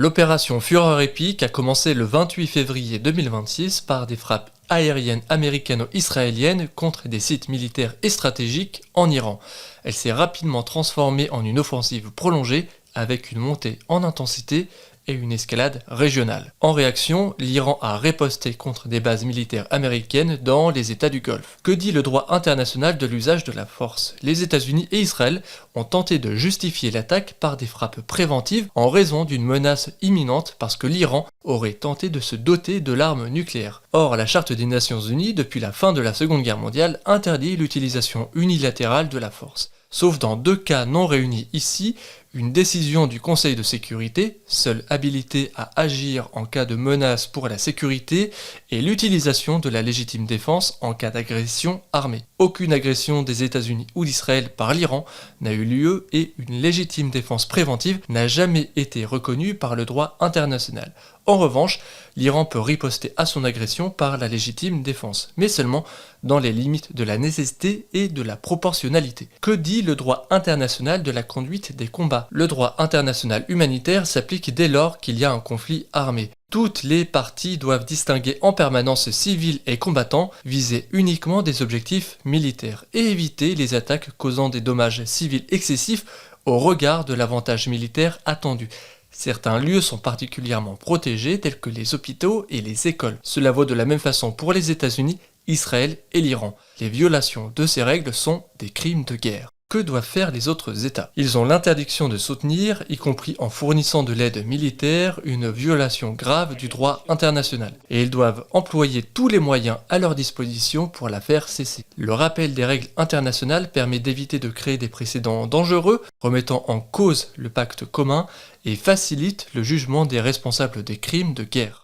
L'opération Fureur épique a commencé le 28 février 2026 par des frappes aériennes américano-israéliennes contre des sites militaires et stratégiques en Iran. Elle s'est rapidement transformée en une offensive prolongée avec une montée en intensité et une escalade régionale. En réaction, l'Iran a riposté contre des bases militaires américaines dans les États du Golfe. Que dit le droit international de l'usage de la force? Les États-Unis et Israël ont tenté de justifier l'attaque par des frappes préventives en raison d'une menace imminente parce que l'Iran aurait tenté de se doter de l'arme nucléaire. Or, la Charte des Nations Unies, depuis la fin de la Seconde Guerre mondiale, interdit l'utilisation unilatérale de la force. Sauf dans deux cas non réunis ici, une décision du Conseil de sécurité, seule habilité à agir en cas de menace pour la sécurité, et l'utilisation de la légitime défense en cas d'agression armée. Aucune agression des États-Unis ou d'Israël par l'Iran n'a eu lieu et une légitime défense préventive n'a jamais été reconnue par le droit international. En revanche, l'Iran peut riposter à son agression par la légitime défense, mais seulement dans les limites de la nécessité et de la proportionnalité. Que dit le droit international de la conduite des combats? Le droit international humanitaire s'applique dès lors qu'il y a un conflit armé. Toutes les parties doivent distinguer en permanence civils et combattants, viser uniquement des objectifs militaires et éviter les attaques causant des dommages civils excessifs au regard de l'avantage militaire attendu. Certains lieux sont particulièrement protégés tels que les hôpitaux et les écoles. Cela vaut de la même façon pour les États-Unis, Israël et l'Iran. Les violations de ces règles sont des crimes de guerre. Que doivent faire les autres États? Ils ont l'interdiction de soutenir, y compris en fournissant de l'aide militaire, une violation grave du droit international. Et ils doivent employer tous les moyens à leur disposition pour la faire cesser. Le rappel des règles internationales permet d'éviter de créer des précédents dangereux, remettant en cause le pacte commun, et facilite le jugement des responsables des crimes de guerre.